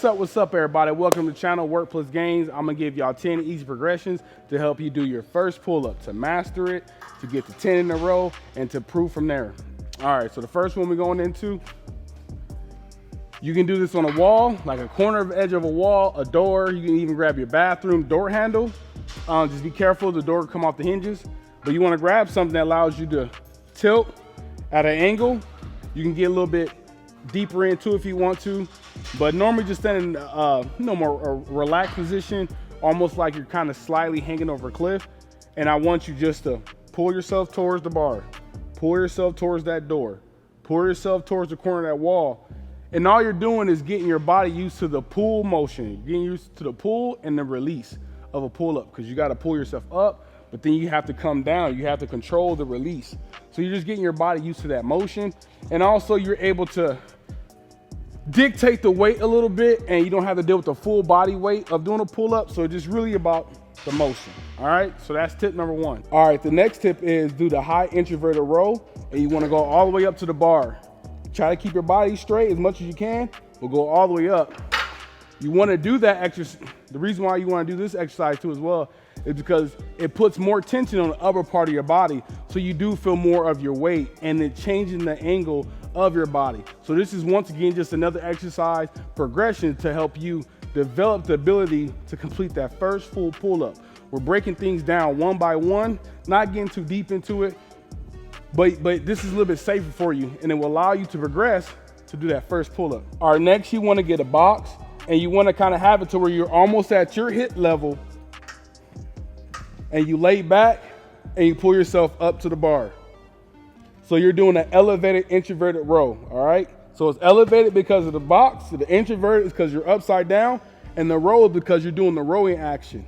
What's up, everybody? Welcome to the channel, Work Plus Gains. I'm gonna give y'all 10 easy progressions to help you do your first pull-up, to master it, to get to 10 in a row, and to improve from there. All right, so the first one we're going into, you can do this on a wall, like a corner of edge of a wall, a door. You can even grab your bathroom door handle. Just be careful, the door will come off the hinges. But you wanna grab something that allows you to tilt at an angle. You can get a little bit deeper into if you want to, but normally just stand in more relaxed position, almost like you're kind of slightly hanging over a cliff. And I want you just to pull yourself towards the bar, pull yourself towards that door, pull yourself towards the corner of that wall. And all you're doing is getting your body used to the pull motion, getting used to the pull and the release of a pull-up, because you got to pull yourself up, but then you have to come down. You have to control the release. So you're just getting your body used to that motion. And also you're able to dictate the weight a little bit, and you don't have to deal with the full body weight of doing a pull-up. So it's just really about the motion. All right, so that's tip number one. All right, the next tip is do the high introverted row, and you wanna go all the way up to the bar. Try to keep your body straight as much as you can. We'll go all the way up. You wanna do that exercise. The reason why you wanna do this exercise too as well is because it puts more tension on the upper part of your body, so you do feel more of your weight, and it changing the angle of your body. So this is once again just another exercise progression to help you develop the ability to complete that first full pull-up. We're breaking things down one by one, not getting too deep into it, but this is a little bit safer for you, and it will allow you to progress to do that first pull-up. All right, next you wanna get a box, and you wanna kinda have it to where you're almost at your hip level, and you lay back and you pull yourself up to the bar. So you're doing an elevated introverted row, all right? So it's elevated because of the box, so the introverted is because you're upside down, and the row is because you're doing the rowing action,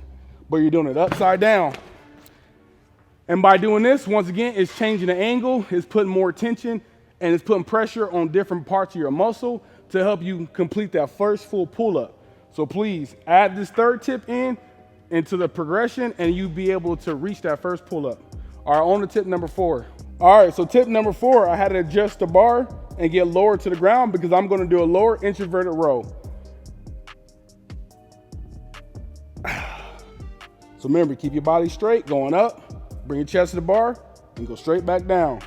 but you're doing it upside down. And by doing this, once again, it's changing the angle, it's putting more tension, and it's putting pressure on different parts of your muscle to help you complete that first full pull-up. So please add this third tip into the progression, and you'll be able to reach that first pull-up. All right, on to tip number 4. All right, so tip number 4, I had to adjust the bar and get lower to the ground because I'm gonna do a lower introverted row. So remember, keep your body straight, going up, bring your chest to the bar, and go straight back down.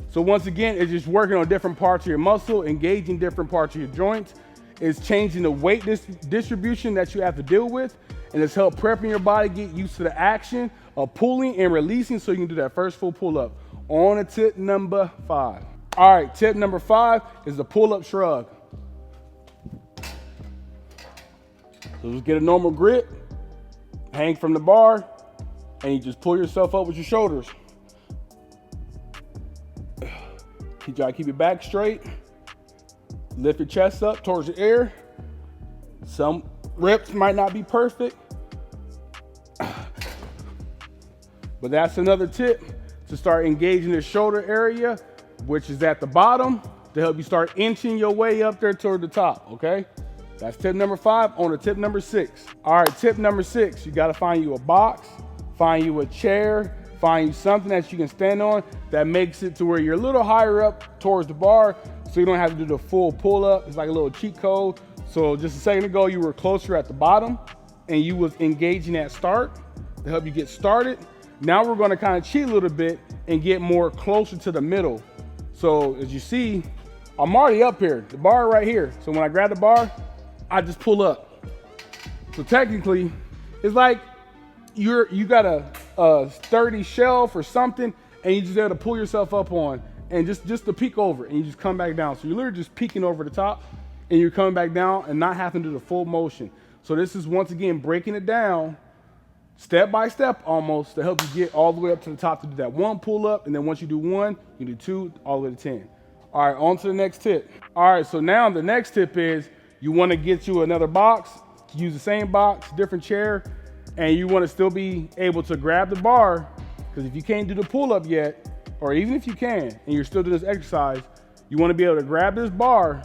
So once again, it's just working on different parts of your muscle, engaging different parts of your joints. It's changing the weight distribution that you have to deal with, and it's helped prepping your body, get used to the action of pulling and releasing so you can do that first full pull-up. On to tip number 5. All right, tip number 5 is the pull-up shrug. So just get a normal grip, hang from the bar, and you just pull yourself up with your shoulders. Try to keep your back straight. Lift your chest up towards the air. Some reps might not be perfect, but that's another tip to start engaging the shoulder area, which is at the bottom, to help you start inching your way up there toward the top, okay? That's tip number 5. On to tip number 6. All right, tip number 6, you gotta find you a box, find you a chair, find you something that you can stand on that makes it to where you're a little higher up towards the bar, so you don't have to do the full pull-up. It's like a little cheat code. So just a second ago, you were closer at the bottom, and you was engaging at start to help you get started. Now we're gonna kind of cheat a little bit and get more closer to the middle. So as you see, I'm already up here, the bar right here. So when I grab the bar, I just pull up. So technically, it's like you got a sturdy shelf or something, and you just got to pull yourself up on, and just to peek over, and you just come back down. So you're literally just peeking over the top, and you're coming back down and not having to do the full motion. So this is once again breaking it down step by step almost to help you get all the way up to the top to do that one pull up, and then once you do 1, you do 2, all the way to 10. All right, on to the next tip. All right, so now the next tip is you want to get you another box, use the same box, different chair, and you want to still be able to grab the bar, because if you can't do the pull up yet, or even if you can, and you're still doing this exercise, you want to be able to grab this bar,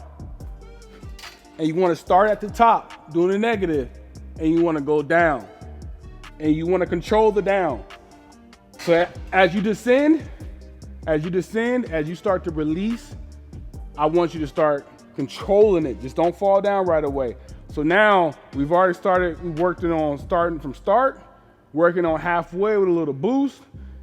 and you want to start at the top, doing the negative, and you want to go down, and you want to control the down. So as you descend, as you start to release I want you to start controlling it. Just don't fall down right away. So now we've already started working on starting from start, working on halfway with a little boost,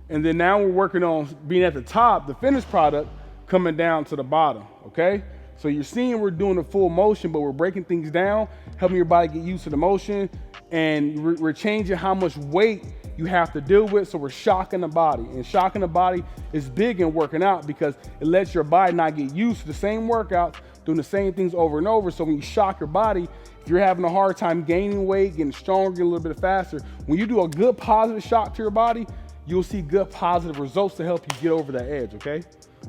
and then now we're working on being at the top, the finished product, coming down to the bottom, okay? So you're seeing we're doing a full motion, but we're breaking things down, helping your body get used to the motion, and we're changing how much weight you have to deal with, so we're shocking the body. And shocking the body is big in working out because it lets your body not get used to the same workouts, doing the same things over and over. So when you shock your body, if you're having a hard time gaining weight, getting stronger, getting a little bit faster, when you do a good positive shock to your body, you'll see good positive results to help you get over that edge, okay?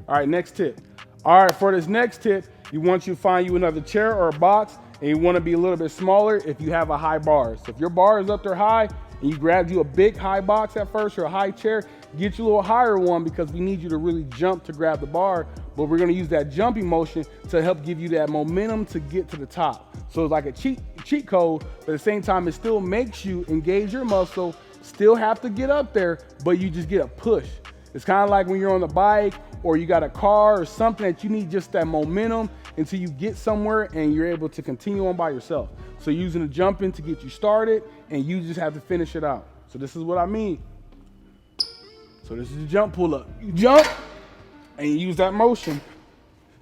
All right, next tip. All right, for this next tip, you want you to find you another chair or a box, and you want to be a little bit smaller if you have a high bar. So if your bar is up there high, and you grab you a big high box at first or a high chair, get you a little higher one because we need you to really jump to grab the bar, but we're gonna use that jumping motion to help give you that momentum to get to the top. So it's like a cheat code, but at the same time, it still makes you engage your muscle, still have to get up there, but you just get a push. It's kind of like when you're on the bike or you got a car or something that you need just that momentum until you get somewhere and you're able to continue on by yourself. So using the jumping to get you started, and you just have to finish it out. So this is what I mean. So this is the jump pull up. You jump and you use that motion.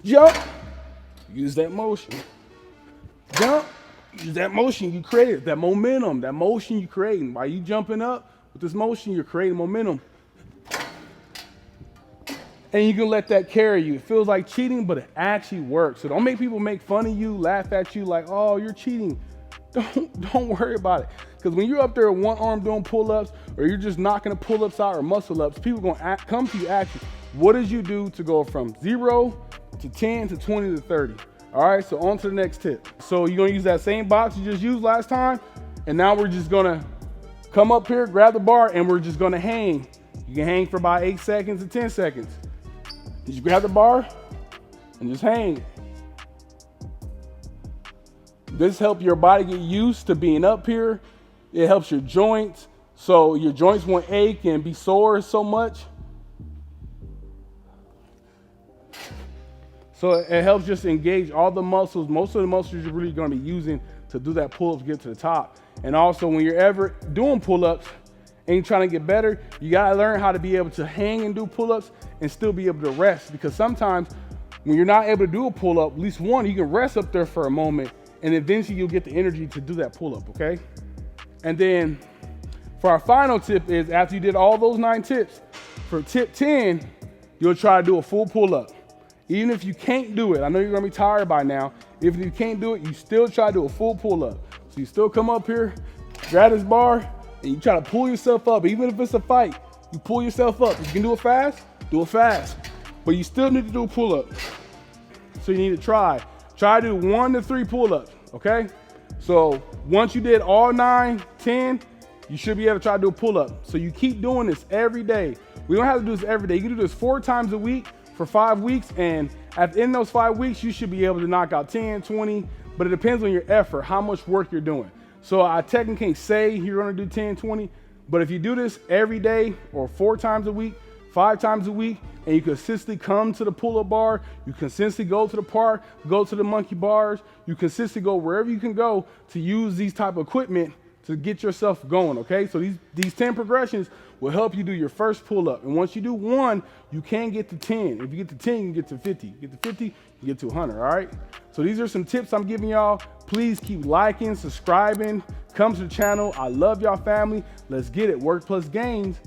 Jump, use that motion. Jump, use that motion you created, that momentum, that motion you creating. By you jumping up with this motion, you're creating momentum. And you can let that carry you. It feels like cheating, but it actually works. So don't make people make fun of you, laugh at you like, oh, you're cheating. Don't worry about it. Because when you're up there with one arm doing pull-ups, or you're just knocking the pull-ups out or muscle-ups, people are gonna come to you, ask you, what did you do to go from 0 to 10 to 20 to 30? All right, so on to the next tip. So you're gonna use that same box you just used last time, and now we're just gonna come up here, grab the bar, and we're just gonna hang. You can hang for about 8 seconds to 10 seconds. Just grab the bar and just hang. This helps your body get used to being up here. It helps your joints, so your joints won't ache and be sore so much. So it helps just engage all the muscles. Most of the muscles you're really gonna be using to do that pull-up to get to the top. And also when you're ever doing pull-ups and you're trying to get better, you gotta learn how to be able to hang and do pull-ups and still be able to rest. Because sometimes when you're not able to do a pull-up, at least one, you can rest up there for a moment and eventually you'll get the energy to do that pull-up, okay? And then for our final tip is after you did all those 9 tips, for tip 10, you'll try to do a full pull-up. Even if you can't do it, I know you're gonna be tired by now, if you can't do it, you still try to do a full pull-up. So you still come up here, grab this bar, and you try to pull yourself up. Even if it's a fight, you pull yourself up. If you can do it fast, do it fast. But you still need to do a pull-up. So you need to try to do 1 to 3 pull-ups, okay? So once you did all 9, 10, you should be able to try to do a pull-up. So you keep doing this every day. We don't have to do this every day. You can do this 4 times a week for 5 weeks, and at the end of those 5 weeks, you should be able to knock out 10, 20, but it depends on your effort, how much work you're doing. So I technically can't say you're gonna do 10, 20, but if you do this every day or 4 times a week, 5 times a week, and you consistently come to the pull-up bar, you consistently go to the park, go to the monkey bars, you consistently go wherever you can go to use these type of equipment to get yourself going, okay? So these 10 progressions will help you do your first pull-up. And once you do 1, you can get to 10. If you get to 10, you can get to 50. You get to 50, you get to 100, all right? So these are some tips I'm giving y'all. Please keep liking, subscribing, come to the channel. I love y'all family. Let's get it, Work Plus Gains.